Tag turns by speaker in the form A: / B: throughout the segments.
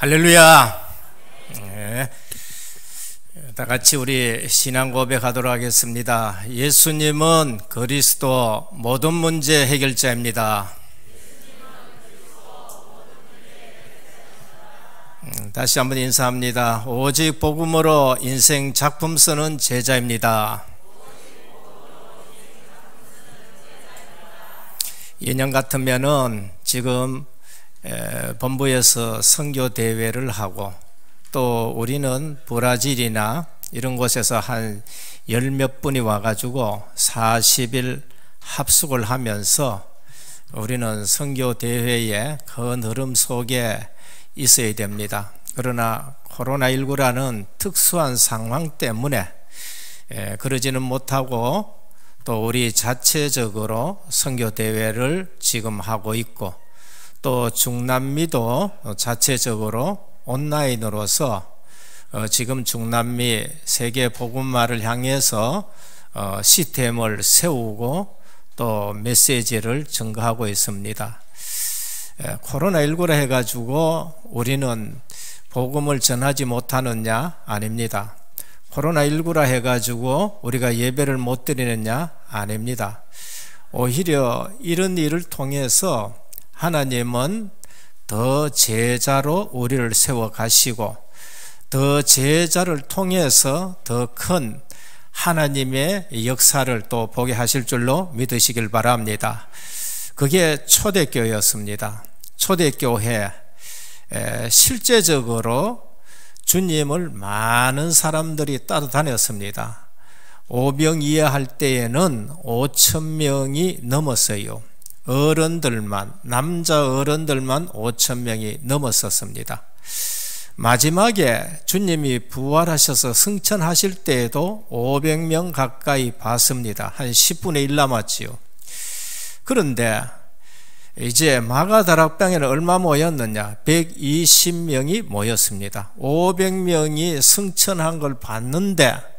A: 할렐루야. 네. 다 같이 우리 신앙 고백하도록 하겠습니다. 예수님은 그리스도 모든 문제 해결자입니다. 다시 한번 인사합니다. 오직 복음으로 인생 작품 쓰는 제자입니다. 2년 같으면은 지금 본부에서 선교 대회를 하고 또 우리는 브라질이나 이런 곳에서 한 열 몇 분이 와가지고 40일 합숙을 하면서 우리는 선교 대회의 큰 흐름 속에 있어야 됩니다. 그러나 코로나19라는 특수한 상황 때문에 그러지는 못하고 또 우리 자체적으로 선교 대회를 지금 하고 있고 또 중남미도 자체적으로 온라인으로서 지금 중남미 세계 복음화를 향해서 시스템을 세우고 또 메시지를 증거하고 있습니다. 코로나19라 해가지고 우리는 복음을 전하지 못하느냐? 아닙니다. 코로나19라 해가지고 우리가 예배를 못 드리느냐? 아닙니다. 오히려 이런 일을 통해서 하나님은 더 제자로 우리를 세워 가시고 더 제자를 통해서 더 큰 하나님의 역사를 또 보게 하실 줄로 믿으시길 바랍니다. 그게 초대교회였습니다. 초대교회 실제적으로 주님을 많은 사람들이 따라다녔습니다. 오병 이어할 때에는 5,000명이 넘었어요. 어른들만, 남자 어른들만 5,000명이 넘었었습니다. 마지막에 주님이 부활하셔서 승천하실 때에도 500명 가까이 봤습니다. 한 10분의 1 남았지요. 그런데 이제 마가다락방에는 얼마 모였느냐? 120명이 모였습니다. 500명이 승천한 걸 봤는데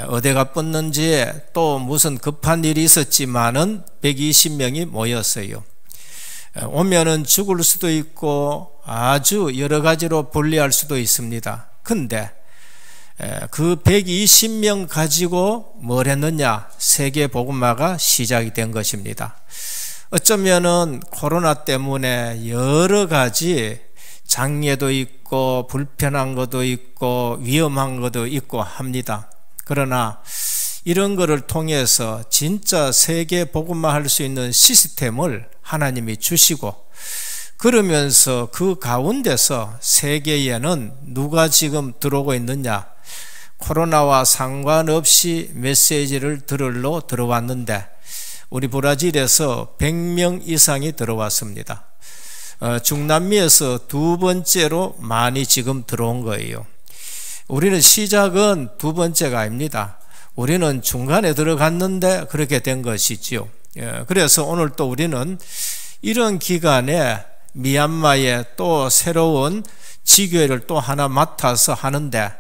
A: 어디가 뻗는지 또 무슨 급한 일이 있었지만은 120명이 모였어요. 오면은 죽을 수도 있고 아주 여러 가지로 불리할 수도 있습니다. 근데 그 120명 가지고 뭘 했느냐? 세계 복음화가 시작이 된 것입니다. 어쩌면은 코로나 때문에 여러 가지 장애도 있고 불편한 것도 있고 위험한 것도 있고 합니다. 그러나 이런 것을 통해서 진짜 세계 복음화 할 수 있는 시스템을 하나님이 주시고 그러면서 그 가운데서 세계에는 누가 지금 들어오고 있느냐? 코로나와 상관없이 메시지를 들으러 들어왔는데 우리 브라질에서 100명 이상이 들어왔습니다. 중남미에서 두 번째로 많이 지금 들어온 거예요. 우리는 시작은 두 번째가 아닙니다. 우리는 중간에 들어갔는데 그렇게 된 것이지요. 그래서 오늘 또 우리는 이런 기간에 미얀마에 또 새로운 지교회를 또 하나 맡아서 하는데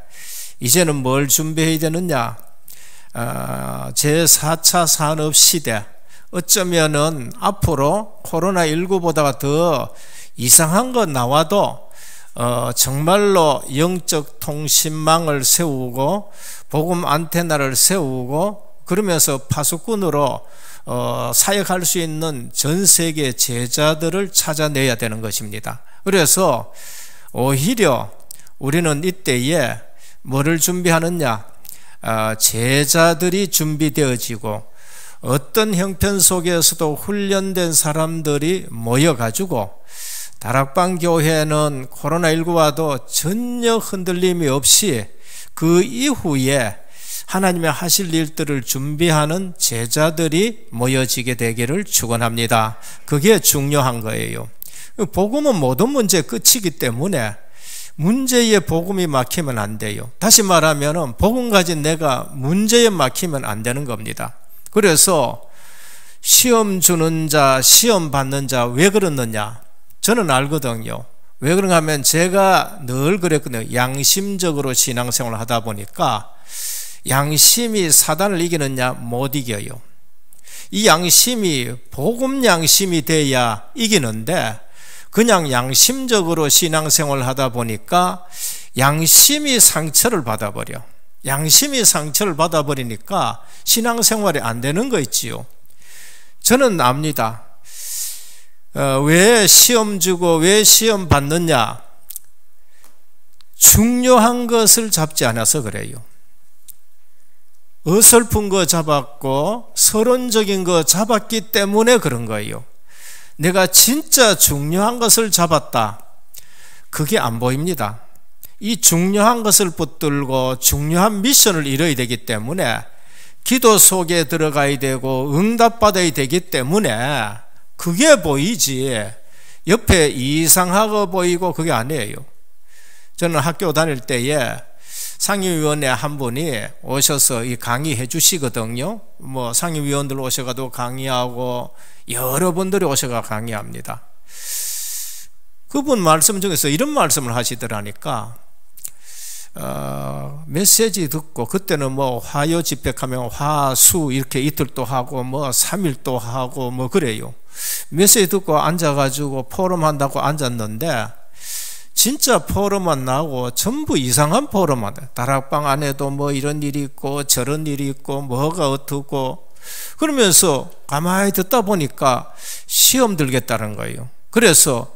A: 이제는 뭘 준비해야 되느냐? 제4차 산업시대, 어쩌면은 앞으로 코로나19보다가 더 이상한 거 나와도 정말로 영적 통신망을 세우고 복음 안테나를 세우고 그러면서 파수꾼으로 사역할 수 있는 전 세계 제자들을 찾아내야 되는 것입니다. 그래서 오히려 우리는 이때에 뭐를 준비하느냐? 제자들이 준비되어지고 어떤 형편 속에서도 훈련된 사람들이 모여가지고 다락방 교회는 코로나19와도 전혀 흔들림이 없이 그 이후에 하나님의 하실 일들을 준비하는 제자들이 모여지게 되기를 축원합니다. 그게 중요한 거예요. 복음은 모든 문제의 끝이기 때문에 문제에 복음이 막히면 안 돼요. 다시 말하면 복음 가진 내가 문제에 막히면 안 되는 겁니다. 그래서 시험 주는 자, 시험 받는 자 왜 그러느냐? 저는 알거든요. 왜 그런가 하면 제가 늘 그랬거든요. 양심적으로 신앙생활을 하다 보니까 양심이 사단을 이기느냐? 못 이겨요. 이 양심이 복음 양심이 돼야 이기는데 그냥 양심적으로 신앙생활을 하다 보니까 양심이 상처를 받아버려. 양심이 상처를 받아버리니까 신앙생활이 안 되는 거 있지요. 저는 압니다. 왜 시험 주고 왜 시험 받느냐? 중요한 것을 잡지 않아서 그래요. 어설픈 거 잡았고 서론적인 거 잡았기 때문에 그런 거예요. 내가 진짜 중요한 것을 잡았다. 그게 안 보입니다. 이 중요한 것을 붙들고 중요한 미션을 이뤄야 되기 때문에 기도 속에 들어가야 되고 응답받아야 되기 때문에 그게 보이지 옆에 이상하고 보이고 그게 아니에요. 저는 학교 다닐 때에 상임위원회 한 분이 오셔서 이 강의해 주시거든요. 뭐 상임위원들 오셔가지고 강의하고 여러 분들이 오셔가 강의합니다. 그분 말씀 중에서 이런 말씀을 하시더라니까 메시지 듣고 그때는 뭐 화요 집회하면 화수 이렇게 이틀도 하고 뭐 3일도 하고 뭐 그래요. 메시지 듣고 앉아가지고 포럼 한다고 앉았는데 진짜 포럼만 나오고 전부 이상한 포럼만 다락방 안에도 뭐 이런 일이 있고 저런 일이 있고 뭐가 어떻고 그러면서 가만히 듣다 보니까 시험 들겠다는 거예요. 그래서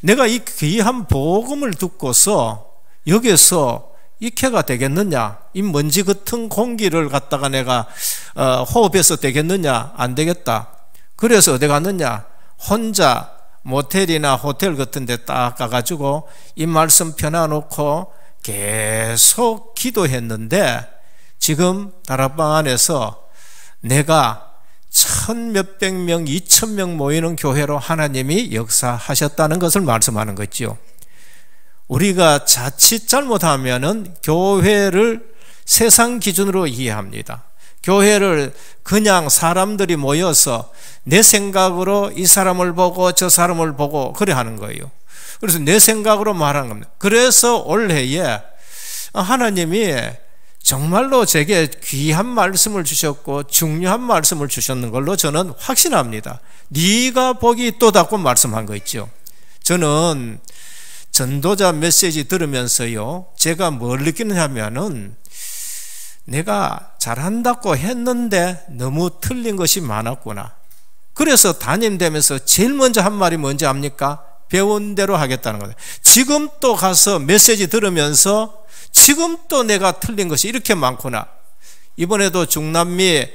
A: 내가 이 귀한 복음을 듣고서 여기서 익회가 되겠느냐? 이 먼지 같은 공기를 갖다가 내가 호흡해서 되겠느냐? 안 되겠다. 그래서 어디 갔느냐? 혼자 모텔이나 호텔 같은 데 딱 가가지고 이 말씀 펴놔놓고 계속 기도했는데 지금 다락방 안에서 내가 1,000몇백 명, 2,000명 모이는 교회로 하나님이 역사하셨다는 것을 말씀하는 거죠. 우리가 자칫 잘못하면은 교회를 세상 기준으로 이해합니다. 교회를 그냥 사람들이 모여서 내 생각으로 이 사람을 보고 저 사람을 보고 그래 하는 거예요. 그래서 내 생각으로 말하는 겁니다. 그래서 올해에 하나님이 정말로 제게 귀한 말씀을 주셨고 중요한 말씀을 주셨는 걸로 저는 확신합니다. 네가 복이 또다고 말씀한 거 있죠. 저는 전도자 메시지 들으면서요 제가 뭘 느끼느냐면은 내가 잘한다고 했는데 너무 틀린 것이 많았구나. 그래서 담임되면서 제일 먼저 한 말이 뭔지 압니까? 배운 대로 하겠다는 거예요. 지금 또 가서 메시지 들으면서 지금 또 내가 틀린 것이 이렇게 많구나. 이번에도 중남미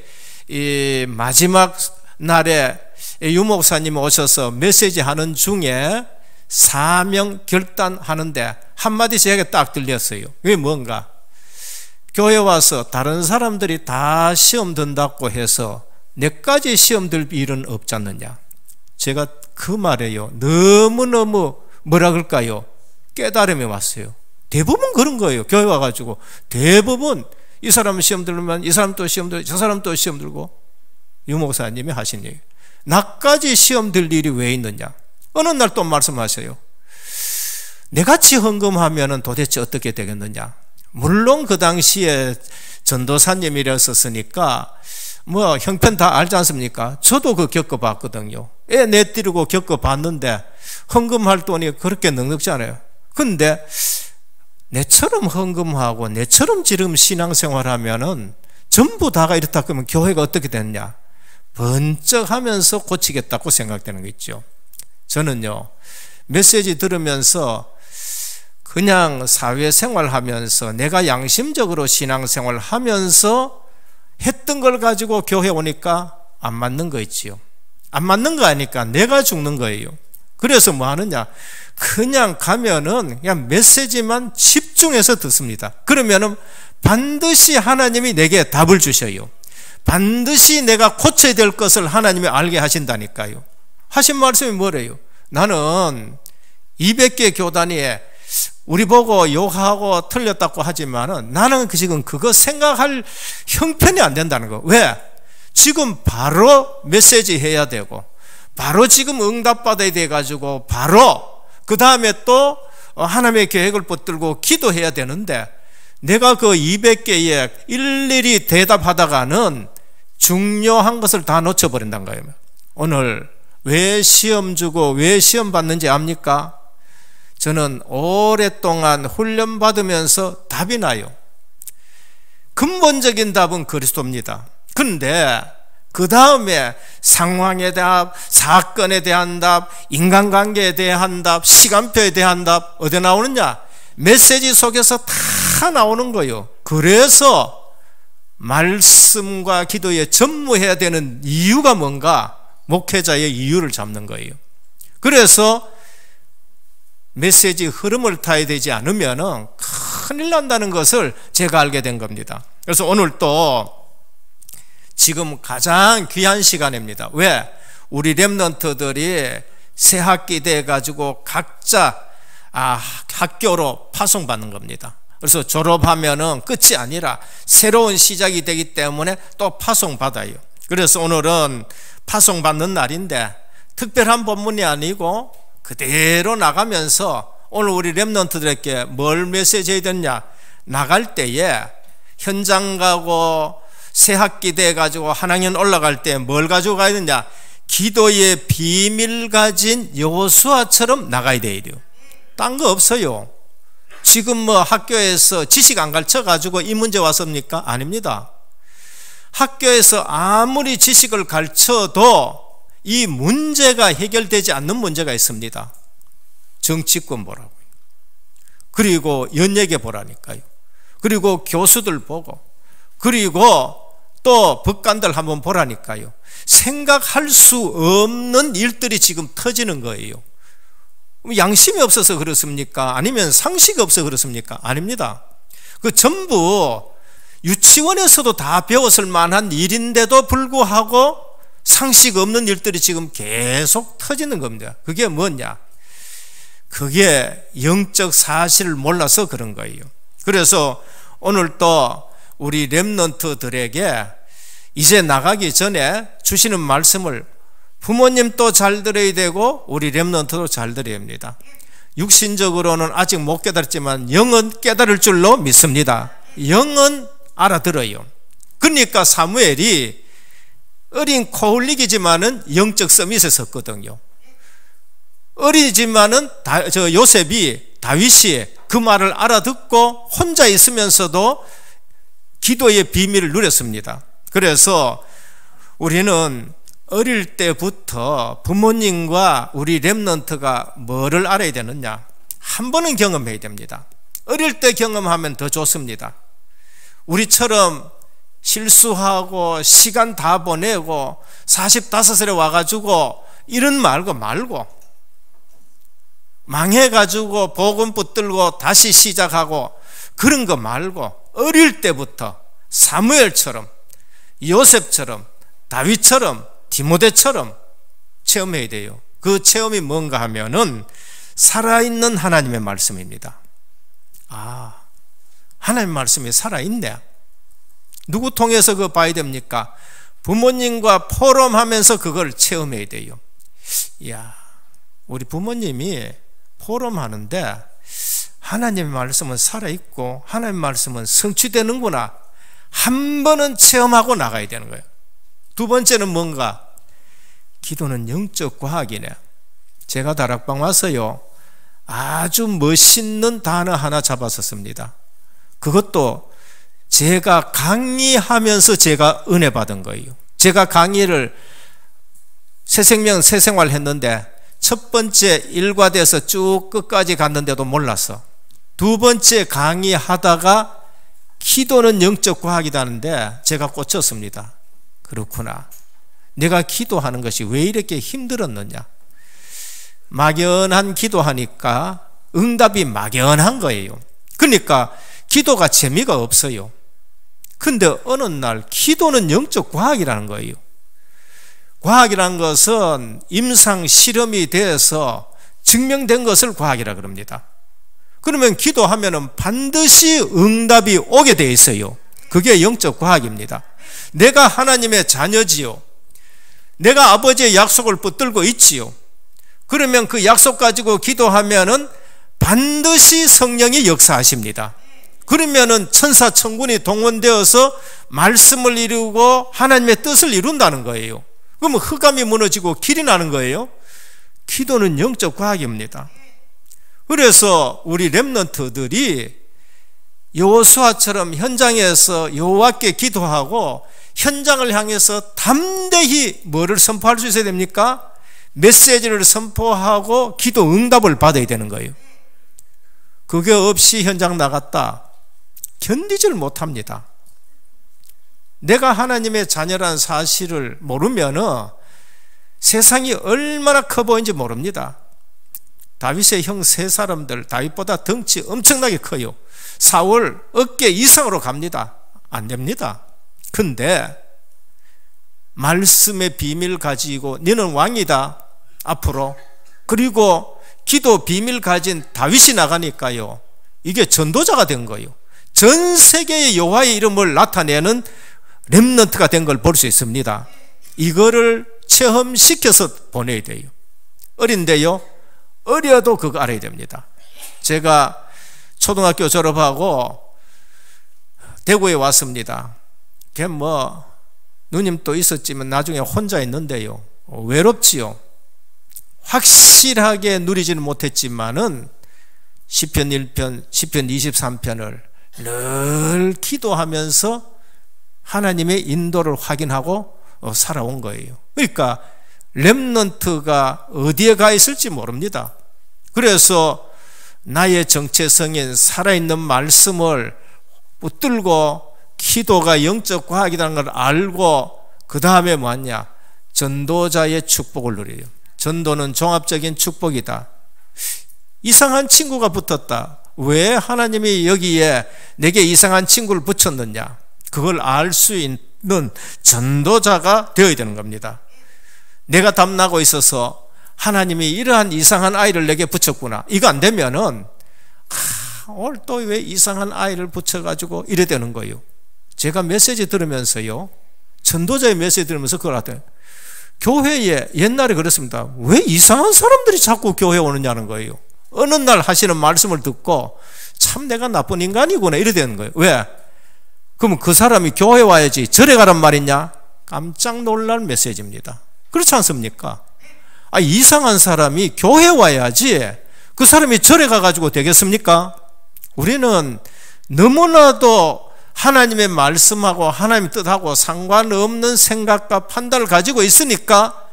A: 이 마지막 날에 유 목사님 오셔서 메시지 하는 중에 사명 결단하는데 한마디 제가 딱 들렸어요. 그게 뭔가? 교회 와서 다른 사람들이 다 시험 든다고 해서 내까지 시험 들 일은 없지 않느냐. 제가 그 말에요 너무너무 뭐라 그럴까요? 깨달음이 왔어요. 대부분 그런 거예요. 교회 와가지고 대부분 이 사람 시험 들면 이 사람 또 시험 들고 저 사람 또 시험 들고. 유 목사님이 하신 얘기, 나까지 시험 들 일이 왜 있느냐. 어느 날 또 말씀하셔요. 내같이 헌금하면 도대체 어떻게 되겠느냐. 물론 그 당시에 전도사님이랬었으니까 뭐 형편 다 알지 않습니까? 저도 그 겪어봤거든요. 애 내띠르고 겪어봤는데 헌금할 돈이 그렇게 넉넉지 않아요. 근데 내처럼 헌금하고 내처럼 지금 신앙생활하면은 전부 다가 이렇다 그러면 교회가 어떻게 됐냐? 번쩍하면서 고치겠다고 생각되는 거 있죠. 저는요 메시지 들으면서 그냥 사회생활 하면서 내가 양심적으로 신앙생활 하면서 했던 걸 가지고 교회 오니까 안 맞는 거 있지요. 안 맞는 거 아니까 내가 죽는 거예요. 그래서 뭐 하느냐, 그냥 가면은 그냥 메시지만 집중해서 듣습니다. 그러면은 반드시 하나님이 내게 답을 주셔요. 반드시 내가 고쳐야 될 것을 하나님이 알게 하신다니까요. 하신 말씀이 뭐래요? 나는 200개 교단위에 우리 보고 욕하고 틀렸다고 하지만은 나는 지금 그거 생각할 형편이 안 된다는 거. 왜? 지금 바로 메시지 해야 되고 바로 지금 응답받아야 돼가지고 바로 그 다음에 또 하나님의 계획을 붙들고 기도해야 되는데 내가 그 200개에 일일이 대답하다가는 중요한 것을 다 놓쳐버린다는 거예요. 오늘 왜 시험 주고 왜 시험 받는지 압니까? 저는 오랫동안 훈련받으면서 답이 나요. 근본적인 답은 그리스도입니다. 그런데 그 다음에 상황에 대한 사건에 대한 답, 인간관계에 대한 답, 시간표에 대한 답 어디 나오느냐? 메시지 속에서 다 나오는 거예요. 그래서 말씀과 기도에 전무해야 되는 이유가 뭔가? 목회자의 이유를 잡는 거예요. 그래서 메시지 흐름을 타야 되지 않으면 큰일 난다는 것을 제가 알게 된 겁니다. 그래서 오늘 또 지금 가장 귀한 시간입니다. 왜? 우리 렘넌트들이 새 학기 돼 가지고 각자 학교로 파송받는 겁니다. 그래서 졸업하면은 끝이 아니라 새로운 시작이 되기 때문에 또 파송받아요. 그래서 오늘은 파송받는 날인데 특별한 본문이 아니고 그대로 나가면서 오늘 우리 렘넌트들에게 뭘 메시지 해야 되냐? 나갈 때에 현장 가고 새 학기 돼 가지고 한 학년 올라갈 때 뭘 가지고 가야 되냐? 기도의 비밀 가진 여호수아처럼 나가야 돼요. 딴 거 없어요. 지금 뭐 학교에서 지식 안 가르쳐 가지고 이 문제 왔습니까? 아닙니다. 학교에서 아무리 지식을 가르쳐도 이 문제가 해결되지 않는 문제가 있습니다. 정치권 보라고요. 그리고 연예계 보라니까요. 그리고 교수들 보고, 그리고 또 법관들 한번 보라니까요. 생각할 수 없는 일들이 지금 터지는 거예요. 양심이 없어서 그렇습니까? 아니면 상식이 없어서 그렇습니까? 아닙니다. 그 전부 유치원에서도 다 배웠을 만한 일인데도 불구하고 상식 없는 일들이 지금 계속 터지는 겁니다. 그게 뭐냐? 그게 영적 사실을 몰라서 그런 거예요. 그래서 오늘 또 우리 렘넌트들에게 이제 나가기 전에 주시는 말씀을 부모님도 잘 들어야 되고 우리 렘넌트도 잘 들어야 합니다. 육신적으로는 아직 못 깨달았지만 영은 깨달을 줄로 믿습니다. 영은 알아들어요. 그러니까 사무엘이 어린 코흘릭이지만은 영적 서밋에 섰거든요. 어리지만은 요셉이 다윗이 그 말을 알아듣고 혼자 있으면서도 기도의 비밀을 누렸습니다. 그래서 우리는 어릴 때부터 부모님과 우리 렘넌트가 뭐를 알아야 되느냐? 한 번은 경험해야 됩니다. 어릴 때 경험하면 더 좋습니다. 우리처럼 실수하고 시간 다 보내고 45살에 와가지고 이런 말고 망해가지고 복음 붙들고 다시 시작하고 그런 거 말고 어릴 때부터 사무엘처럼 요셉처럼 다윗처럼 디모데처럼 체험해야 돼요. 그 체험이 뭔가 하면은 살아있는 하나님의 말씀입니다. 하나님 말씀이 살아있네. 누구 통해서 그거 봐야 됩니까? 부모님과 포럼하면서 그걸 체험해야 돼요. 이야, 우리 부모님이 포럼하는데 하나님의 말씀은 살아있고 하나님의 말씀은 성취되는구나. 한 번은 체험하고 나가야 되는 거예요. 두 번째는 뭔가? 기도는 영적 과학이네. 제가 다락방 와서요, 아주 멋있는 단어 하나 잡았었습니다. 그것도 제가 강의하면서 제가 은혜 받은 거예요. 제가 강의를 새생명 새생활 했는데 첫 번째 일과돼서 쭉 끝까지 갔는데도 몰랐어. 두 번째 강의하다가 기도는 영적 과학이라는데 제가 꽂혔습니다. 그렇구나. 내가 기도하는 것이 왜 이렇게 힘들었느냐? 막연한 기도하니까 응답이 막연한 거예요. 그러니까 기도가 재미가 없어요. 근데 어느 날 기도는 영적 과학이라는 거예요. 과학이라는 것은 임상 실험이 돼서 증명된 것을 과학이라 그럽니다. 그러면 기도하면은 반드시 응답이 오게 돼 있어요. 그게 영적 과학입니다. 내가 하나님의 자녀지요. 내가 아버지의 약속을 붙들고 있지요. 그러면 그 약속 가지고 기도하면은 반드시 성령이 역사하십니다. 그러면은 천사 천군이 동원되어서 말씀을 이루고 하나님의 뜻을 이룬다는 거예요. 그러면 흑암이 무너지고 길이 나는 거예요. 기도는 영적 과학입니다. 그래서 우리 렘넌트들이 여호수아처럼 현장에서 여호와께 기도하고 현장을 향해서 담대히 뭐를 선포할 수 있어야 됩니까? 메시지를 선포하고 기도 응답을 받아야 되는 거예요. 그게 없이 현장 나갔다 견디질 못합니다. 내가 하나님의 자녀라는 사실을 모르면 세상이 얼마나 커 보이는지 모릅니다. 다윗의 형 세 사람들 다윗보다 덩치 엄청나게 커요. 사울 어깨 이상으로 갑니다. 안 됩니다. 근데 말씀의 비밀 가지고 너는 왕이다 앞으로, 그리고 기도 비밀 가진 다윗이 나가니까요, 이게 전도자가 된 거예요. 전 세계의 여호와의 이름을 나타내는 렘넌트가 된 걸 볼 수 있습니다. 이거를 체험시켜서 보내야 돼요. 어린데요, 어려도 그거 알아야 됩니다. 제가 초등학교 졸업하고 대구에 왔습니다. 걔 누님도 있었지만 나중에 혼자 있는데요, 외롭지요. 확실하게 누리지는 못했지만은 시편 1편, 시편 23편을 늘 기도하면서 하나님의 인도를 확인하고 살아온 거예요. 그러니까 렘넌트가 어디에 가 있을지 모릅니다. 그래서 나의 정체성인 살아있는 말씀을 붙들고 기도가 영적 과학이라는 걸 알고 그 다음에 뭐냐? 전도자의 축복을 누려요. 전도는 종합적인 축복이다. 이상한 친구가 붙었다. 왜 하나님이 여기에 내게 이상한 친구를 붙였느냐? 그걸 알 수 있는 전도자가 되어야 되는 겁니다. 내가 담나고 있어서 하나님이 이러한 이상한 아이를 내게 붙였구나, 이거 안 되면은 오늘 또 왜 이상한 아이를 붙여가지고 이래 되는 거예요. 제가 메시지 들으면서요, 전도자의 메시지 들으면서 그걸 하더니 교회에 옛날에 그랬습니다. 왜 이상한 사람들이 자꾸 교회에 오느냐는 거예요. 어느 날 하시는 말씀을 듣고 참 내가 나쁜 인간이구나 이래 되는 거예요. 왜? 그러면 그 사람이 교회 와야지 절에 가란 말이냐? 깜짝 놀랄 메시지입니다. 그렇지 않습니까? 이상한 사람이 교회 와야지 그 사람이 절에 가가지고 되겠습니까? 우리는 너무나도 하나님의 말씀하고 하나님의 뜻하고 상관없는 생각과 판단을 가지고 있으니까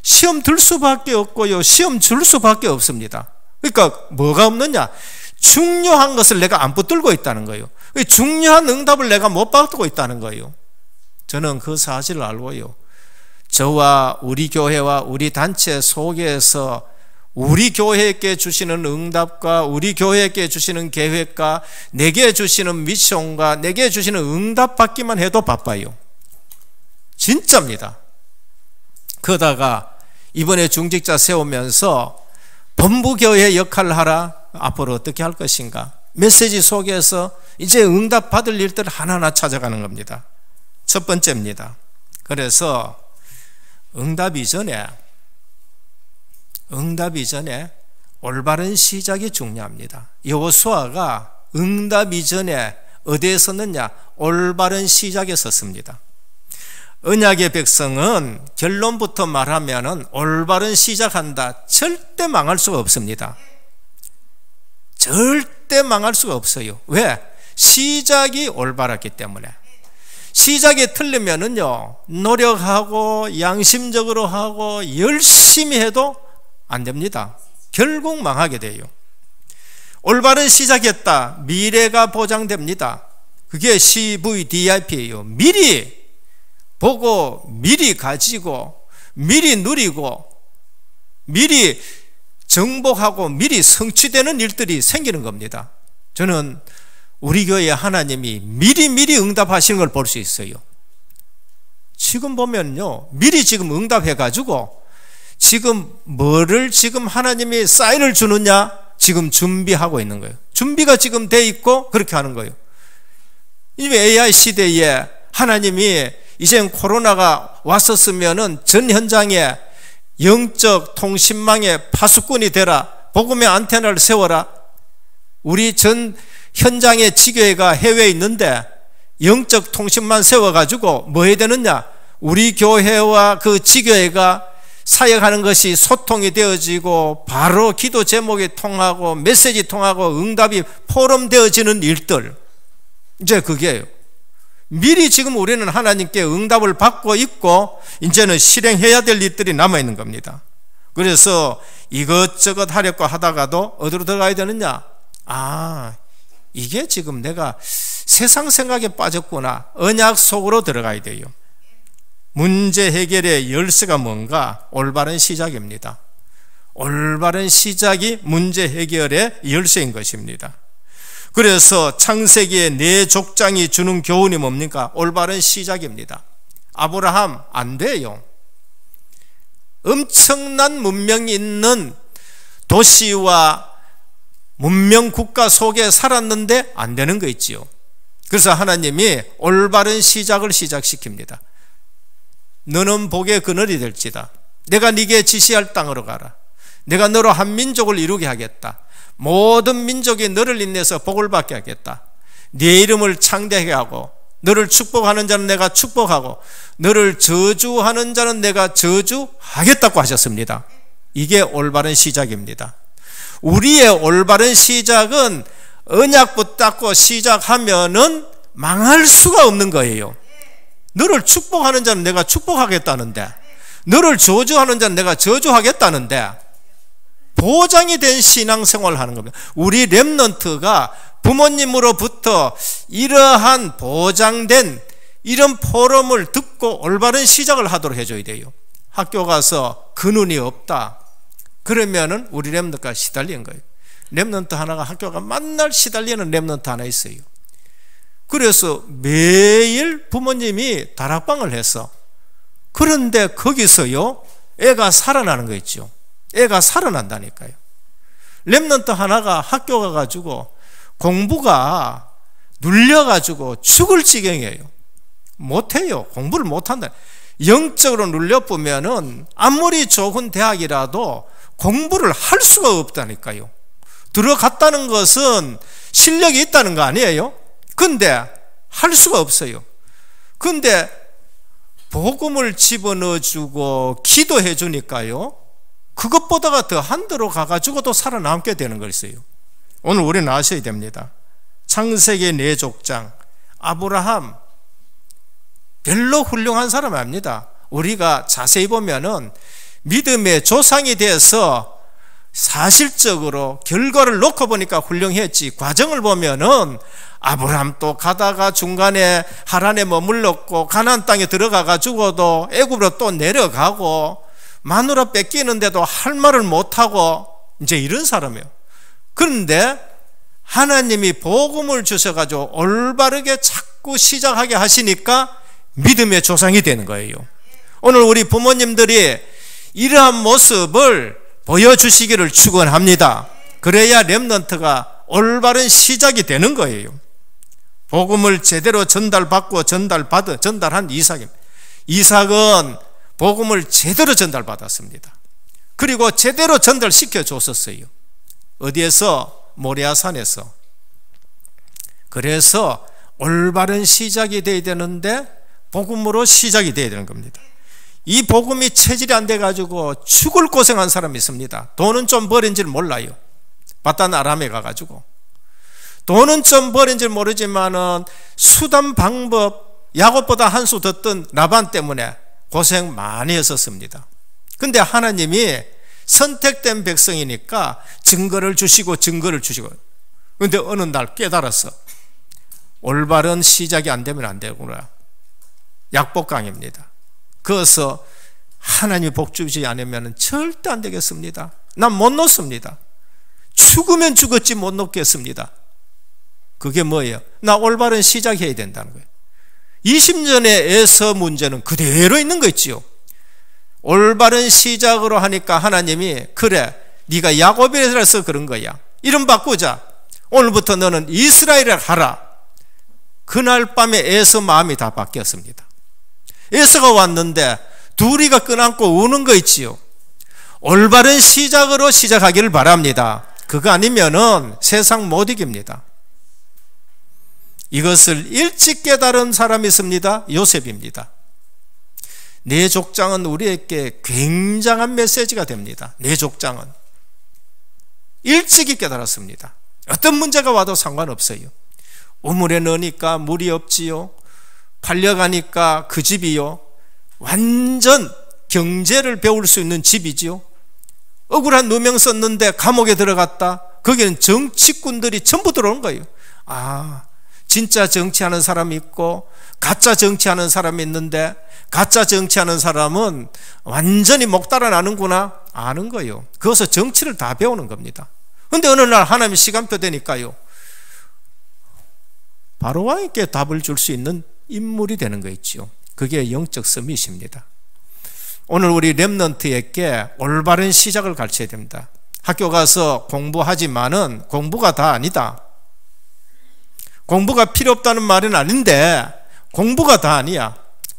A: 시험 들 수밖에 없고요, 시험 줄 수밖에 없습니다. 그러니까 뭐가 없느냐? 중요한 것을 내가 안 붙들고 있다는 거예요. 중요한 응답을 내가 못 받고 있다는 거예요. 저는 그 사실을 알고요, 저와 우리 교회와 우리 단체 속에서 우리 교회에게 주시는 응답과 우리 교회에게 주시는 계획과 내게 주시는 미션과 내게 주시는 응답 받기만 해도 바빠요. 진짜입니다. 그러다가 이번에 중직자 세우면서 본부교회 역할을 하라, 앞으로 어떻게 할 것인가, 메시지 속에서 이제 응답 받을 일들 하나하나 찾아가는 겁니다. 첫 번째입니다. 그래서 응답 이전에 올바른 시작이 중요합니다. 여호수아가 응답 이전에 어디에 섰느냐? 올바른 시작에 섰습니다. 언약의 백성은 결론부터 말하면 올바른 시작한다, 절대 망할 수가 없습니다. 절대 망할 수가 없어요. 왜? 시작이 올바랐기 때문에. 시작이 틀리면은요, 노력하고 양심적으로 하고 열심히 해도 안 됩니다. 결국 망하게 돼요. 올바른 시작이었다, 미래가 보장됩니다. 그게 CVDIP예요. 미리 보고 미리 가지고 미리 누리고 미리 정복하고 미리 성취되는 일들이 생기는 겁니다. 저는 우리 교회 하나님이 미리 응답하시는 걸 볼 수 있어요. 지금 보면요, 미리 지금 응답해가지고 지금 뭐를 지금 하나님이 사인을 주느냐, 지금 준비하고 있는 거예요. 준비가 지금 돼 있고 그렇게 하는 거예요. 이미 AI 시대에 하나님이 이젠 코로나가 왔었으면은 전 현장에 영적 통신망의 파수꾼이 되라, 복음의 안테나를 세워라. 우리 전 현장의 지교회가 해외에 있는데 영적 통신만 세워가지고 뭐 해야 되느냐? 우리 교회와 그 지교회가 사역하는 것이 소통이 되어지고 바로 기도 제목이 통하고 메시지 통하고 응답이 포럼되어지는 일들, 이제 그게요. 미리 지금 우리는 하나님께 응답을 받고 있고 이제는 실행해야 될 일들이 남아있는 겁니다. 그래서 이것저것 하려고 하다가도 어디로 들어가야 되느냐? 이게 지금 내가 세상 생각에 빠졌구나. 언약 속으로 들어가야 돼요. 문제 해결의 열쇠가 뭔가? 올바른 시작입니다. 올바른 시작이 문제 해결의 열쇠인 것입니다. 그래서 창세기의 네 족장이 주는 교훈이 뭡니까? 올바른 시작입니다. 아브라함 안 돼요. 엄청난 문명이 있는 도시와 문명 국가 속에 살았는데 안 되는 거 있지요. 그래서 하나님이 올바른 시작을 시작시킵니다. 너는 복의 그늘이 될지다. 내가 네게 지시할 땅으로 가라. 내가 너로 한 민족을 이루게 하겠다. 모든 민족이 너를 인해서 복을 받게 하겠다. 네 이름을 창대하게 하고 너를 축복하는 자는 내가 축복하고 너를 저주하는 자는 내가 저주하겠다고 하셨습니다. 이게 올바른 시작입니다. 우리의 올바른 시작은 언약 붙잡고 시작하면은 망할 수가 없는 거예요. 너를 축복하는 자는 내가 축복하겠다는데, 너를 저주하는 자는 내가 저주하겠다는데, 보장이 된 신앙생활을 하는 겁니다. 우리 렘넌트가 부모님으로부터 이러한 보장된 이런 포럼을 듣고 올바른 시작을 하도록 해줘야 돼요. 학교 가서 근원이 없다 그러면은 우리 렘넌트가 시달리는 거예요. 렘넌트 하나가 학교가 맨날 시달리는 렘넌트 하나 있어요. 그래서 매일 부모님이 다락방을 했어. 그런데 거기서요 애가 살아나는 거 있죠. 애가 살아난다니까요. 렘넌트 하나가 학교 가가지고 공부가 눌려가지고 죽을 지경이에요. 못해요. 공부를 못한다. 영적으로 눌려보면은 아무리 좋은 대학이라도 공부를 할 수가 없다니까요. 들어갔다는 것은 실력이 있다는 거 아니에요? 근데 할 수가 없어요. 근데 복음을 집어넣어주고 기도해 주니까요 그것보다가 더 한도로 가가지고 또 살아남게 되는 것이에요. 오늘 우리는 아셔야 됩니다. 창세기 네 족장, 아브라함 별로 훌륭한 사람 아닙니다. 우리가 자세히 보면은 믿음의 조상이 돼서 사실적으로 결과를 놓고 보니까 훌륭했지, 과정을 보면은 아브라함 또 가다가 중간에 하란에 머물렀고 가나안 땅에 들어가 가지고도 애굽으로 또 내려가고 마누라 뺏기는데도 할 말을 못하고 이제 이런 사람이에요. 그런데 하나님이 복음을 주셔가지고 올바르게 자꾸 시작하게 하시니까 믿음의 조상이 되는 거예요. 오늘 우리 부모님들이 이러한 모습을 보여주시기를 축원합니다. 그래야 렘넌트가 올바른 시작이 되는 거예요. 복음을 제대로 전달받고 전달한 이삭입니다. 이삭은 복음을 제대로 전달받았습니다. 그리고 제대로 전달시켜 줬었어요. 어디에서? 모리아산에서. 그래서 올바른 시작이 돼야 되는데 복음으로 시작이 돼야 되는 겁니다. 이 복음이 체질이 안 돼가지고 죽을 고생한 사람이 있습니다. 돈은 좀 버린 줄 몰라요. 바단 아람에 가가지고 돈은 좀 버린 줄 모르지만은 수단 방법 야곱보다 한 수 더 뜬 라반 때문에 고생 많이 했었습니다. 근데 하나님이 선택된 백성이니까 증거를 주시고 근데 어느 날 깨달았어. 올바른 시작이 안 되면 안 되구나. 약복강입니다. 그래서 하나님이 복 주지 않으면 절대 안 되겠습니다. 난 못 놓습니다. 죽으면 죽었지 못 놓겠습니다. 그게 뭐예요? 나 올바른 시작해야 된다는 거예요. 20년의 에서 문제는 그대로 있는 거 있지요. 올바른 시작으로 하니까 하나님이 그래 네가 야곱이라서 그런 거야. 이름 바꾸자. 오늘부터 너는 이스라엘을 하라. 그날 밤에 에서 마음이 다 바뀌었습니다. 에서가 왔는데 둘이가 끈안고 우는 거 있지요. 올바른 시작으로 시작하기를 바랍니다. 그거 아니면은 세상 못 이깁니다. 이것을 일찍 깨달은 사람이 있습니다. 요셉입니다. 뇌족장은 우리에게 굉장한 메시지가 됩니다. 뇌족장은 일찍이 깨달았습니다. 어떤 문제가 와도 상관없어요. 우물에 넣으니까 물이 없지요. 팔려가니까 그 집이요, 완전 경제를 배울 수 있는 집이지요. 억울한 누명 썼는데 감옥에 들어갔다. 거기는 정치꾼들이 전부 들어온 거예요. 진짜 정치하는 사람이 있고 가짜 정치하는 사람이 있는데, 가짜 정치하는 사람은 완전히 목 달아나는구나 아는 거예요. 그것을 정치를 다 배우는 겁니다. 그런데 어느 날 하나님의 시간표 되니까요, 바로 왕에게 답을 줄 수 있는 인물이 되는 거 있죠. 그게 영적 서밋입니다. 오늘 우리 렘넌트에게 올바른 시작을 가르쳐야 됩니다. 학교 가서 공부하지만은 공부가 다 아니다. 공부가 필요 없다는 말은 아닌데 공부가 다 아니야.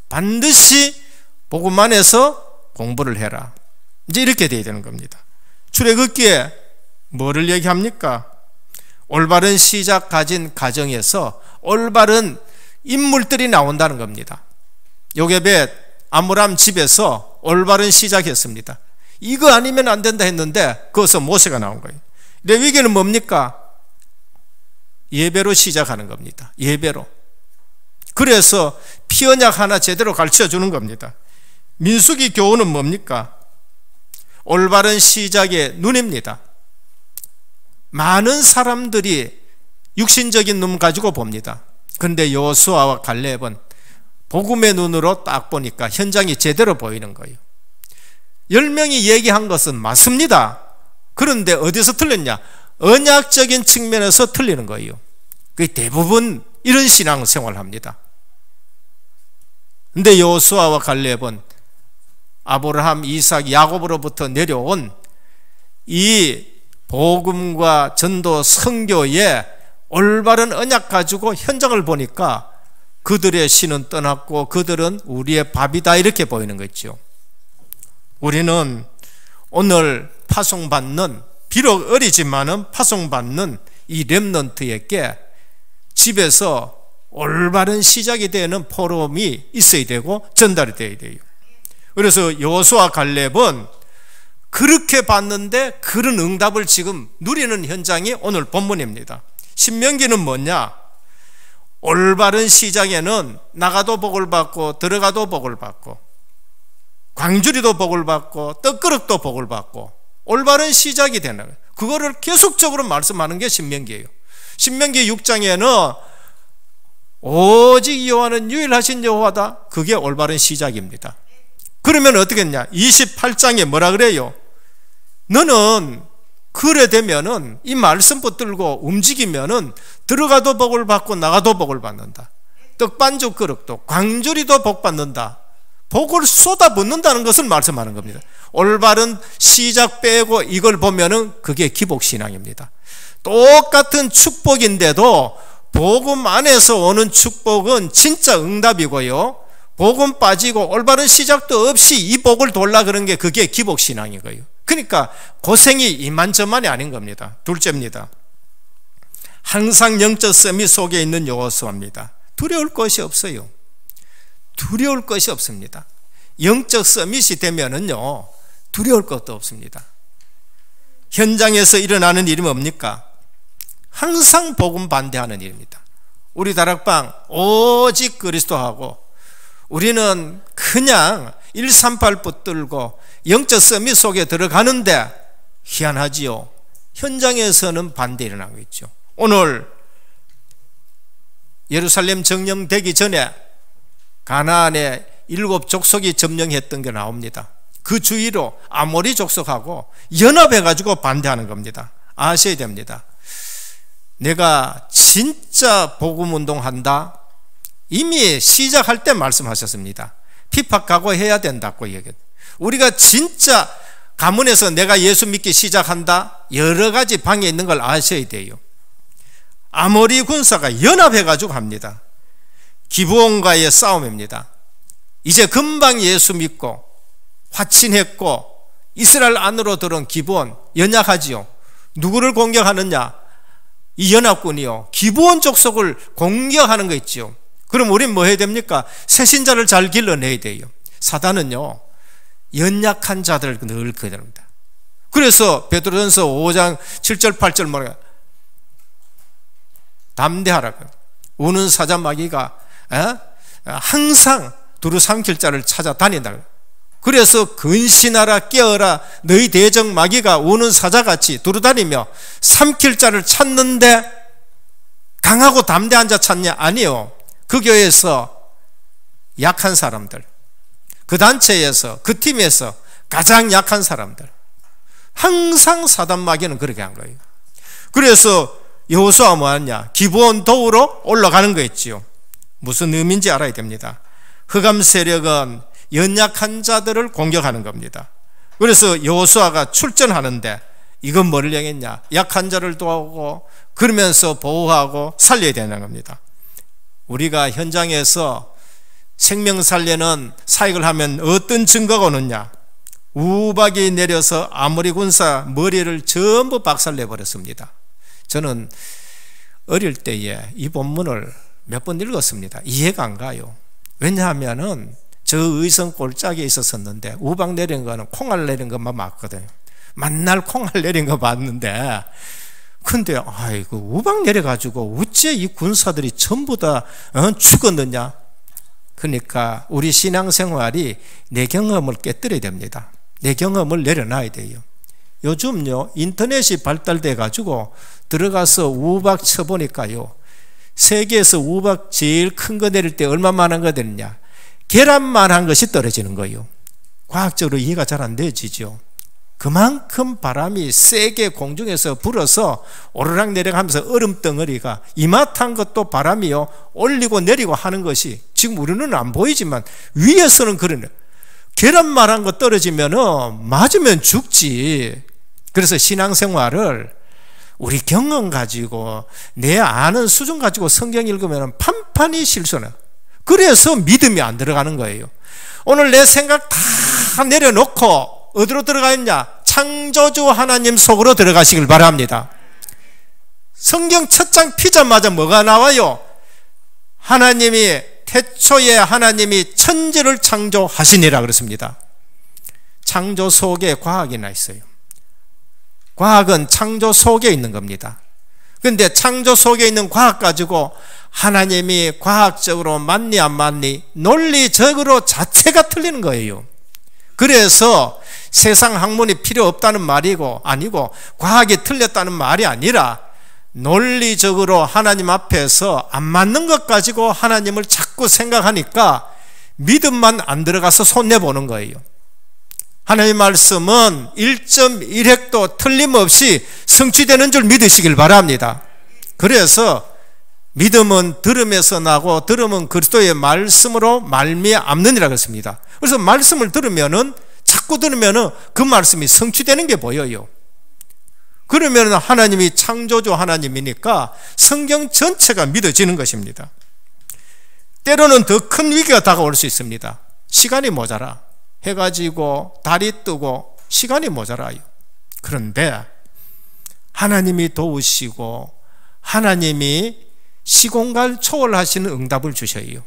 A: 반드시 복음만 해서 공부를 해라. 이제 이렇게 돼야 되는 겁니다. 출애굽기에 뭐를 얘기합니까? 올바른 시작 가진 가정에서 올바른 인물들이 나온다는 겁니다. 요게벳, 아므람 집에서 올바른 시작했습니다. 이거 아니면 안 된다 했는데 거기서 모세가 나온 거예요. 레위기는 뭡니까? 예배로 시작하는 겁니다. 예배로. 그래서 피언약 하나 제대로 가르쳐 주는 겁니다. 민수기 교훈은 뭡니까? 올바른 시작의 눈입니다. 많은 사람들이 육신적인 눈 가지고 봅니다. 그런데 여호수아와 갈렙은 복음의 눈으로 딱 보니까 현장이 제대로 보이는 거예요. 10명이 얘기한 것은 맞습니다. 그런데 어디서 틀렸냐? 언약적인 측면에서 틀리는 거예요. 그게 대부분 이런 신앙생활을 합니다. 근데 여호수아와 갈렙은 아브라함, 이삭, 야곱으로부터 내려온 이 복음과 전도 선교의 올바른 언약 가지고 현장을 보니까 그들의 신은 떠났고 그들은 우리의 밥이다 이렇게 보이는 거죠. 우리는 오늘 파송받는, 비록 어리지만은 파송받는 이 렘넌트에게 집에서 올바른 시작이 되는 포럼이 있어야 되고 전달이 되어야 돼요. 그래서 여호수아 갈렙은 그렇게 봤는데 그런 응답을 지금 누리는 현장이 오늘 본문입니다. 신명기는 뭐냐? 올바른 시작에는 나가도 복을 받고 들어가도 복을 받고 광주리도 복을 받고 떡그릇도 복을 받고 올바른 시작이 되는 거예요. 그거를 계속적으로 말씀하는 게 신명기예요. 신명기 6장에는 오직 여호와는 유일하신 여호와다. 그게 올바른 시작입니다. 그러면 어떻게 했냐? 28장에 뭐라 그래요? 너는 그래 되면은 이 말씀 붙들고 움직이면은 들어가도 복을 받고 나가도 복을 받는다. 떡반죽 그릇도 광주리도 복 받는다. 복을 쏟아붓는다는 것을 말씀하는 겁니다. 올바른 시작 빼고 이걸 보면은 그게 기복신앙입니다. 똑같은 축복인데도 복음 안에서 오는 축복은 진짜 응답이고요, 복음 빠지고 올바른 시작도 없이 이 복을 돌라 그런 게 그게 기복신앙이고요. 그러니까 고생이 이만저만이 아닌 겁니다. 둘째입니다. 항상 영적 서밋 속에 있는 여호수아입니다. 두려울 것이 없어요. 두려울 것이 없습니다. 영적 서밋이 되면은요, 두려울 것도 없습니다. 현장에서 일어나는 일이 뭡니까? 항상 복음 반대하는 일입니다. 우리 다락방 오직 그리스도하고 우리는 그냥 138 붙들고 영적 서밋 속에 들어가는데 희한하지요. 현장에서는 반대 일어나고 있죠. 오늘 예루살렘 점령되기 전에 가나안의 7 족속이 점령했던 게 나옵니다. 그 주위로 아모리 족속하고 연합해가지고 반대하는 겁니다. 아셔야 됩니다. 내가 진짜 복음운동한다, 이미 시작할 때 말씀하셨습니다. 핍박 각오해야 된다고 얘기했어요. 우리가 진짜 가문에서 내가 예수 믿기 시작한다, 여러 가지 방에 있는 걸 아셔야 돼요. 아모리 군사가 연합해가지고 합니다. 기브온과의 싸움입니다. 이제 금방 예수 믿고 화친했고 이스라엘 안으로 들어온 기브온 연약하지요. 누구를 공격하느냐? 이 연합군이요, 기브온 족속을 공격하는 거 있죠. 그럼 우린 뭐 해야 됩니까? 새신자를 잘 길러내야 돼요. 사단은요, 연약한 자들을 늘 그대로입니다. 그래서 베드로전서 5장 7절 8절 뭐래요? 담대하라고. 우는 사자 마귀가 항상 두루 삼킬 자를 찾아다닌다. 그래서 근신하라 깨어라 너희 대적 마귀가 우는 사자같이 두루다니며 삼킬 자를 찾는데 강하고 담대한 자 찾냐? 아니요. 그 교회에서 약한 사람들, 그 단체에서 그 팀에서 가장 약한 사람들, 항상 사단 마귀는 그렇게 한 거예요. 그래서 여호수아가 뭐하냐? 기브온 도우로 올라가는 거였지요. 무슨 의미인지 알아야 됩니다. 흑암 세력은 연약한 자들을 공격하는 겁니다. 그래서 여호수아가 출전하는데 이건 뭐를 향했냐? 약한 자를 도우고 그러면서 보호하고 살려야 되는 겁니다. 우리가 현장에서 생명 살리는 사역을 하면 어떤 증거가 오느냐? 우박이 내려서 아모리 군사 머리를 전부 박살내버렸습니다. 저는 어릴 때에 이 본문을 몇 번 읽었습니다. 이해가 안 가요. 왜냐하면은 저 의성 골짜기에 있었었는데 우박 내린 거는 콩알 내린 것만 맞거든요. 만날 콩알 내린 거 맞는데, 근데 아이고 우박 내려가지고 어째 이 군사들이 전부 다 죽었느냐? 그러니까 우리 신앙생활이 내 경험을 깨뜨려야 됩니다. 내 경험을 내려놔야 돼요. 요즘요 인터넷이 발달돼 가지고 들어가서 우박 쳐보니까요, 세계에서 우박 제일 큰 거 내릴 때 얼마만한 거 되느냐? 계란만한 것이 떨어지는 거예요. 과학적으로 이해가 잘 안 되지죠. 그만큼 바람이 세게 공중에서 불어서 오르락 내려가면서 얼음덩어리가 이마탄 것도 바람이요 올리고 내리고 하는 것이 지금 우리는 안 보이지만 위에서는 그러네. 계란만한 거 떨어지면은 맞으면 죽지. 그래서 신앙생활을 우리 경험 가지고 내 아는 수준 가지고 성경 읽으면 판판이 실수는. 그래서 믿음이 안 들어가는 거예요. 오늘 내 생각 다 내려놓고 어디로 들어가 있냐? 창조주 하나님 속으로 들어가시길 바랍니다. 성경 첫 장 피자마자 뭐가 나와요? 하나님이 태초에 하나님이 천지를 창조하시니라 그랬습니다. 창조 속에 과학이 나 있어요. 과학은 창조 속에 있는 겁니다. 그런데 창조 속에 있는 과학 가지고 하나님이 과학적으로 맞니 안 맞니? 논리적으로 자체가 틀리는 거예요. 그래서 세상 학문이 필요 없다는 말이고 아니고 과학이 틀렸다는 말이 아니라 논리적으로 하나님 앞에서 안 맞는 것 가지고 하나님을 자꾸 생각하니까 믿음만 안 들어가서 손해보는 거예요. 하나님의 말씀은 1.1획도 틀림없이 성취되는 줄 믿으시길 바랍니다. 그래서 믿음은 들음에서 나고 들음은 그리스도의 말씀으로 말미암느니라 그랬습니다. 그래서 말씀을 들으면은 자꾸 들으면은 그 말씀이 성취되는 게 보여요. 그러면 하나님이 창조주 하나님이니까 성경 전체가 믿어지는 것입니다. 때로는 더 큰 위기가 다가올 수 있습니다. 시간이 모자라. 해가 지고 달이 뜨고 시간이 모자라요. 그런데 하나님이 도우시고 하나님이 시공간 초월하시는 응답을 주셔요.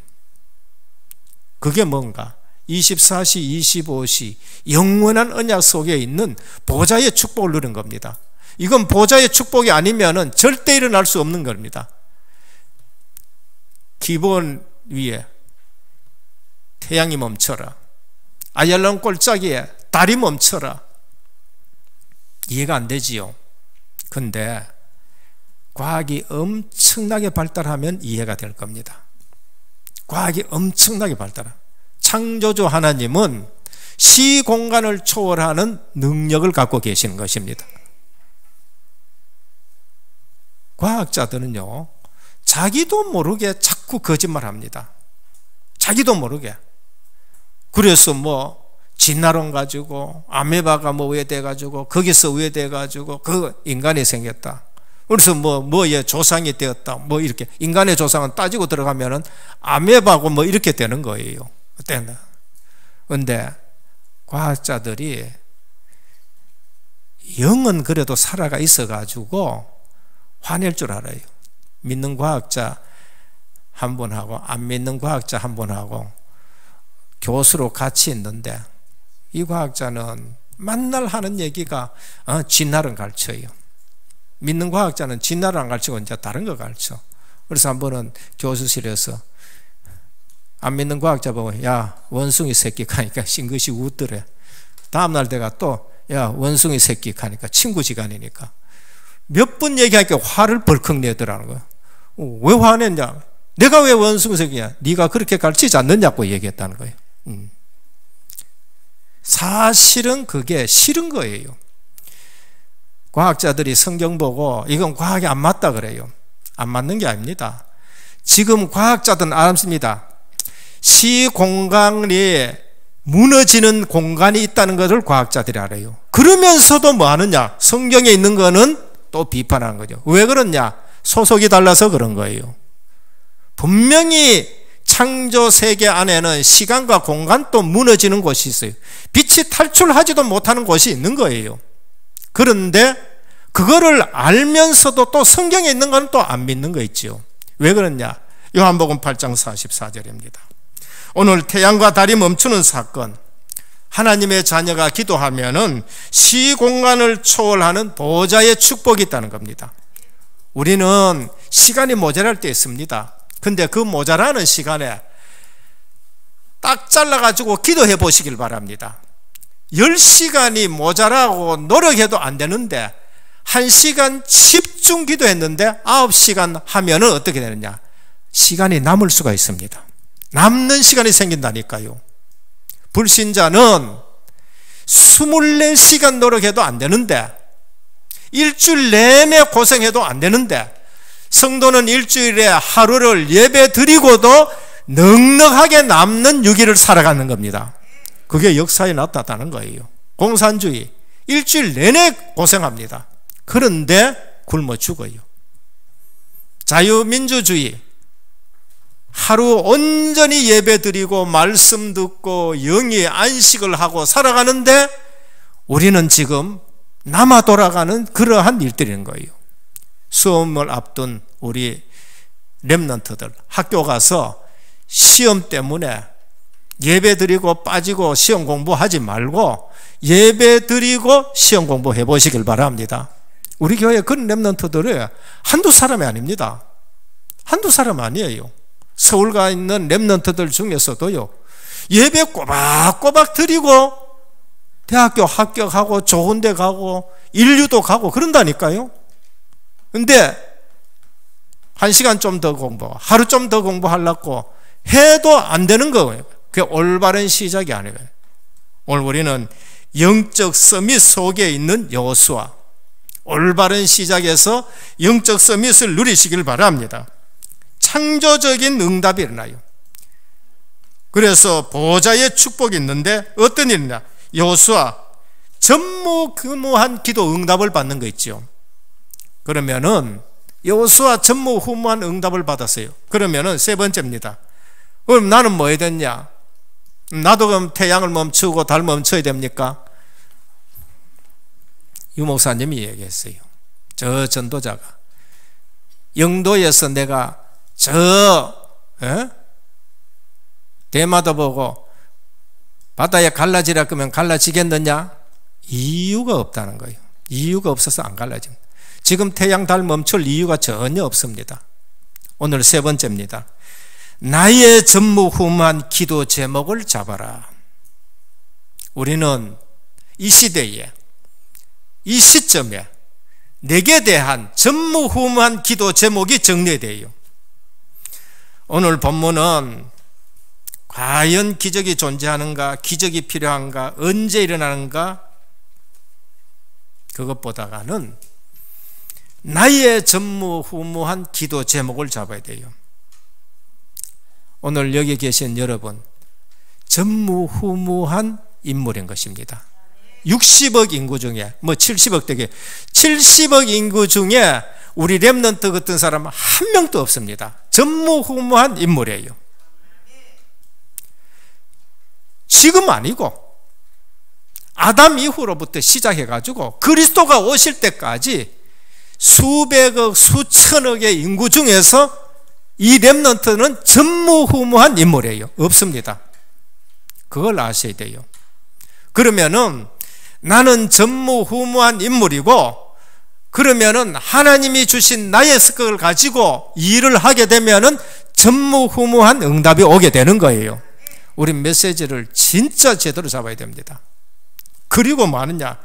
A: 그게 뭔가? 24시 25시 영원한 언약 속에 있는 보좌의 축복을 누린 겁니다. 이건 보좌의 축복이 아니면 절대 일어날 수 없는 겁니다. 기본 위에 태양이 멈춰라. 아얄론 골짜기에 달이 멈춰라. 이해가 안 되지요. 근데 과학이 엄청나게 발달하면 이해가 될 겁니다. 과학이 엄청나게 발달하. 창조주 하나님은 시공간을 초월하는 능력을 갖고 계시는 것입니다. 과학자들은요, 자기도 모르게 자꾸 거짓말합니다. 자기도 모르게. 그래서 진화론 가지고 아메바가 우회돼가지고 거기서 우회돼가지고 그 인간이 생겼다. 그래서 뭐의 조상이 되었다. 이렇게 인간의 조상은 따지고 들어가면은 아메바고 이렇게 되는 거예요. 그때는. 근데 과학자들이 영은 그래도 살아가 있어가지고 화낼 줄 알아요. 믿는 과학자 한 분하고 안 믿는 과학자 한 분하고 교수로 같이 있는데 이 과학자는 맨날 하는 얘기가 진화를 가르쳐요. 믿는 과학자는 진화를 안 가르치고 이제 다른 거 가르쳐. 그래서 한 번은 교수실에서 안 믿는 과학자 보고 야 원숭이 새끼 가니까 싱긋이 웃더래. 다음날 내가 또 야 원숭이 새끼 가니까 친구지간이니까 몇 번 얘기하니까 화를 벌컥 내더라는 거야. 왜 화냈냐? 내가 왜 원숭이 새끼야? 네가 그렇게 가르치지 않느냐고 얘기했다는 거예요. 사실은 그게 싫은 거예요. 과학자들이 성경 보고 이건 과학이 안 맞다 그래요. 안 맞는 게 아닙니다. 지금 과학자들은 알았습니다. 시공간이 무너지는 공간이 있다는 것을 과학자들이 알아요. 그러면서도 뭐 하느냐? 성경에 있는 거는 또 비판하는 거죠. 왜 그러냐? 소속이 달라서 그런 거예요. 분명히 창조 세계 안에는 시간과 공간도 무너지는 곳이 있어요. 빛이 탈출하지도 못하는 곳이 있는 거예요. 그런데 그거를 알면서도 또 성경에 있는 건 또 안 믿는 거 있죠. 왜 그러냐? 요한복음 8장 44절입니다. 오늘 태양과 달이 멈추는 사건, 하나님의 자녀가 기도하면은 시공간을 초월하는 보좌의 축복이 있다는 겁니다. 우리는 시간이 모자랄 때 있습니다. 근데 그 모자라는 시간에 딱 잘라가지고 기도해 보시길 바랍니다. 10시간이 모자라고 노력해도 안 되는데 1시간 집중 기도했는데 9시간 하면은 어떻게 되느냐? 시간이 남을 수가 있습니다. 남는 시간이 생긴다니까요. 불신자는 24시간 노력해도 안 되는데 일주일 내내 고생해도 안 되는데 성도는 일주일에 하루를 예배 드리고도 넉넉하게 남는 6일을 살아가는 겁니다. 그게 역사에 나타나는 거예요. 공산주의 일주일 내내 고생합니다. 그런데 굶어 죽어요. 자유민주주의 하루 온전히 예배 드리고 말씀 듣고 영의 안식을 하고 살아가는데 우리는 지금 남아 돌아가는 그러한 일들인 거예요. 수험을 앞둔 우리 렘넌트들 학교 가서 시험 때문에 예배 드리고 빠지고 시험 공부하지 말고 예배 드리고 시험 공부해 보시길 바랍니다. 우리 교회 그런 렘넌트들이 한두 사람이 아닙니다. 한두 사람 아니에요. 서울 가 있는 렘넌트들 중에서도요, 예배 꼬박꼬박 드리고 대학교 합격하고 좋은 데 가고 인류도 가고 그런다니까요. 근데 1시간 좀 더 공부, 하루 좀 더 공부하려고 해도 안 되는 거예요. 그게 올바른 시작이 아니에요. 오늘 우리는 영적 서밋 속에 있는 여호수아, 올바른 시작에서 영적 서밋을 누리시길 바랍니다. 창조적인 응답이 일어나요. 그래서 보좌의 축복이 있는데 어떤 일이냐? 여호수아 전무후무한 기도 응답을 받는 거 있죠. 그러면은 여호수아 전무후무한 응답을 받았어요. 그러면은 세 번째입니다. 그럼 나는 뭐 해야 되냐? 나도 그럼 태양을 멈추고 달 멈춰야 됩니까? 유 목사님이 얘기했어요. 저 전도자가 영도에서 내가 대마도 보고 바다에 갈라지라 그러면 갈라지겠느냐? 이유가 없다는 거예요. 이유가 없어서 안 갈라집니다. 지금 태양 달 멈출 이유가 전혀 없습니다. 오늘 세 번째입니다. 나의 전무후무한 기도 제목을 잡아라. 우리는 이 시대에 이 시점에 내게 대한 전무후무한 기도 제목이 정리되어요. 오늘 본문은 과연 기적이 존재하는가, 기적이 필요한가, 언제 일어나는가, 그것보다는 나의 전무후무한 기도 제목을 잡아야 돼요. 오늘 여기 계신 여러분 전무후무한 인물인 것입니다. 60억 인구 중에 70억 되게 70억 인구 중에 우리 렘넌트 같은 사람 한 명도 없습니다. 전무후무한 인물이에요. 지금 아니고 아담 이후로부터 시작해가지고 그리스도가 오실 때까지 수백억 수천억의 인구 중에서 이 렘넌트는 전무후무한 인물이에요. 없습니다. 그걸 아셔야 돼요. 그러면은 나는 전무후무한 인물이고, 그러면은 하나님이 주신 나의 스펙을 가지고 일을 하게 되면은 전무후무한 응답이 오게 되는 거예요. 우리 메시지를 진짜 제대로 잡아야 됩니다. 그리고 뭐 하느냐?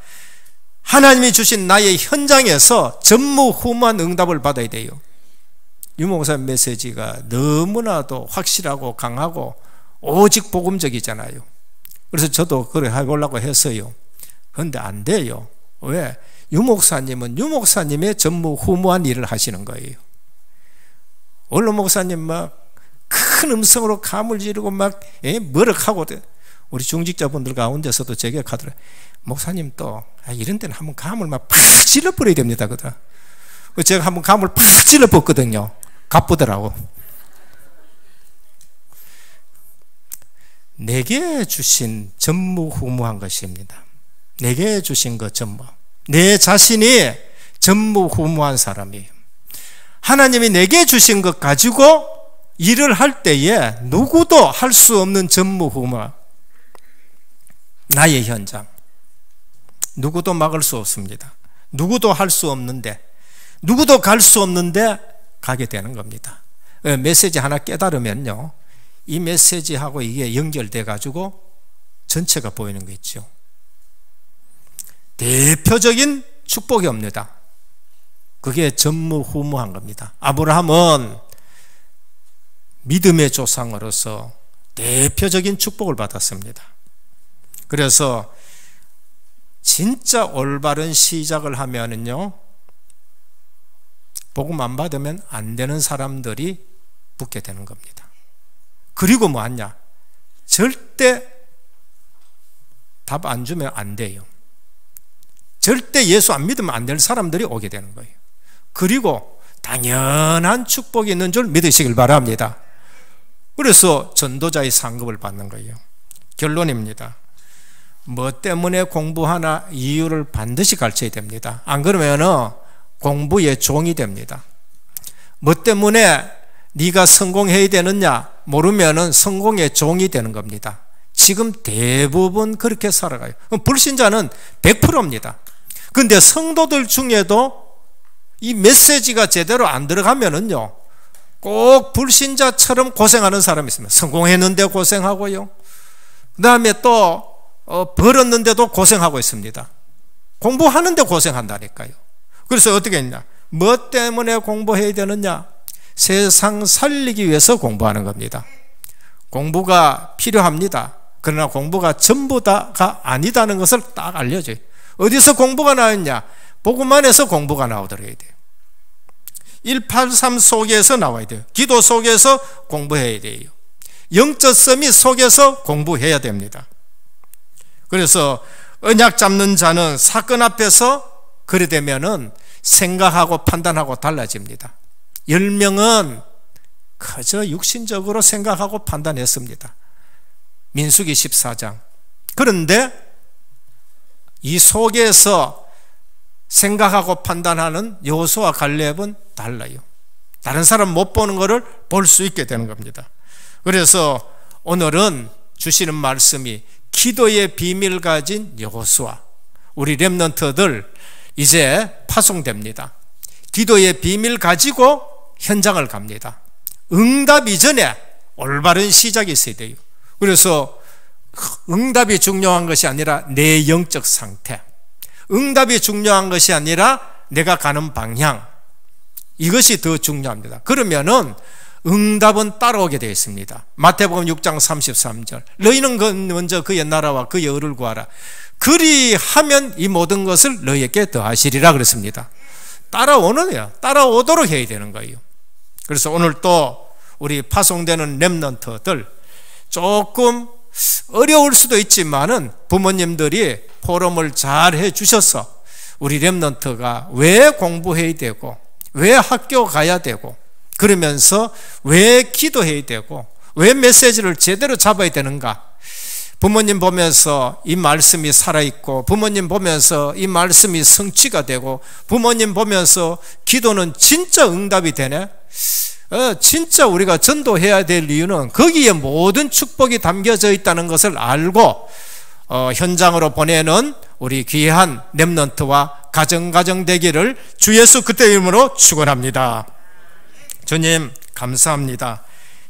A: 하나님이 주신 나의 현장에서 전무후무한 응답을 받아야 돼요. 유목사 메시지가 너무나도 확실하고 강하고 오직 복음적이잖아요. 그래서 저도 그래 해보려고 했어요. 그런데 안 돼요. 왜? 유목사님은 유목사님의 전무후무한 일을 하시는 거예요. 원로 목사님 막 큰 음성으로 감을 지르고 막 머럭하고, 우리 중직자분들 가운데서도 제게 가더라. 목사님 또 이런 데는 한번 감을 막 팍 질러버려야 됩니다. 제가 한번 감을 팍 질러봤거든요. 가쁘더라고. 내게 주신 전무후무한 것입니다. 내게 주신 것 전무. 내 자신이 전무후무한 사람이에요. 하나님이 내게 주신 것 가지고 일을 할 때에 누구도 할 수 없는 전무후무. 나의 현장. 누구도 막을 수 없습니다. 누구도 할 수 없는데, 누구도 갈 수 없는데 가게 되는 겁니다. 메시지 하나 깨달으면요, 이 메시지하고 이게 연결돼 가지고 전체가 보이는 거 있죠. 대표적인 축복이 옵니다. 그게 전무후무한 겁니다. 아브라함은 믿음의 조상으로서 대표적인 축복을 받았습니다. 그래서 진짜 올바른 시작을 하면은요, 복음 안 받으면 안 되는 사람들이 붙게 되는 겁니다. 그리고 뭐 하냐? 절대 답 안 주면 안 돼요. 절대 예수 안 믿으면 안 될 사람들이 오게 되는 거예요. 그리고 당연한 축복이 있는 줄 믿으시길 바랍니다. 그래서 전도자의 상급을 받는 거예요. 결론입니다. 뭐 때문에 공부하나 이유를 반드시 가르쳐야 됩니다. 안 그러면 공부의 종이 됩니다. 뭐 때문에 네가 성공해야 되느냐 모르면 성공의 종이 되는 겁니다. 지금 대부분 그렇게 살아가요. 불신자는 100%입니다. 그런데 성도들 중에도 이 메시지가 제대로 안 들어가면은요, 꼭 불신자처럼 고생하는 사람이 있습니다. 성공했는데 고생하고요, 그 다음에 또 벌었는데도 고생하고 있습니다. 공부하는데 고생한다니까요. 그래서 어떻게 했냐? 뭐 때문에 공부해야 되느냐? 세상 살리기 위해서 공부하는 겁니다. 공부가 필요합니다. 그러나 공부가 전부 다가 아니다는 것을 딱 알려줘요. 어디서 공부가 나왔냐? 복음 안에서 공부가 나오더라야 돼요. 183 속에서 나와야 돼요. 기도 속에서 공부해야 돼요. 영적 서밋 속에서 공부해야 됩니다. 그래서 언약 잡는 자는 사건 앞에서 그래 되면은 생각하고 판단하고 달라집니다. 10명은 그저 육신적으로 생각하고 판단했습니다. 민수기 14장. 그런데 이 속에서 생각하고 판단하는 여호수아 갈렙은 달라요. 다른 사람 못 보는 것을 볼 수 있게 되는 겁니다. 그래서 오늘은 주시는 말씀이 기도의 비밀 가진 여호수아, 우리 렘넌트들 이제 파송됩니다. 기도의 비밀 가지고 현장을 갑니다. 응답 이전에 올바른 시작이 있어야 돼요. 그래서 응답이 중요한 것이 아니라 내 영적 상태, 응답이 중요한 것이 아니라 내가 가는 방향, 이것이 더 중요합니다. 그러면은 응답은 따라오게 되어 있습니다. 마태복음 6장 33절, 너희는 먼저 그의 나라와 그의 의를 구하라. 그리하면 이 모든 것을 너희에게 더하시리라 그랬습니다. 따라오는 거예요. 따라오도록 해야 되는 거예요. 그래서 오늘 또 우리 파송되는 렘넌트들, 조금 어려울 수도 있지만은 부모님들이 포럼을 잘 해주셔서 우리 렘넌트가 왜 공부해야 되고, 왜 학교 가야 되고, 그러면서 왜 기도해야 되고, 왜 메시지를 제대로 잡아야 되는가, 부모님 보면서 이 말씀이 살아있고, 부모님 보면서 이 말씀이 성취가 되고, 부모님 보면서 기도는 진짜 응답이 되네, 진짜 우리가 전도해야 될 이유는 거기에 모든 축복이 담겨져 있다는 것을 알고 현장으로 보내는 우리 귀한 렘넌트와 가정 되기를 주 예수 그리스도의 이름으로 축원합니다. 주님 감사합니다.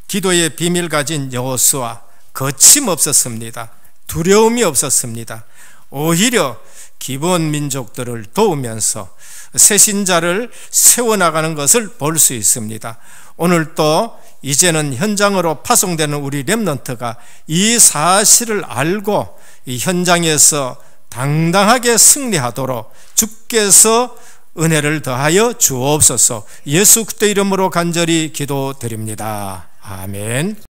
A: 기도의 비밀 가진 여호수아 거침없었습니다. 두려움이 없었습니다. 오히려 기본 민족들을 도우면서 새신자를 세워나가는 것을 볼 수 있습니다. 오늘 또 이제는 현장으로 파송되는 우리 렘넌트가 이 사실을 알고 이 현장에서 당당하게 승리하도록 주께서 은혜를 더하여 주옵소서. 예수 그리스도 이름으로 간절히 기도드립니다. 아멘.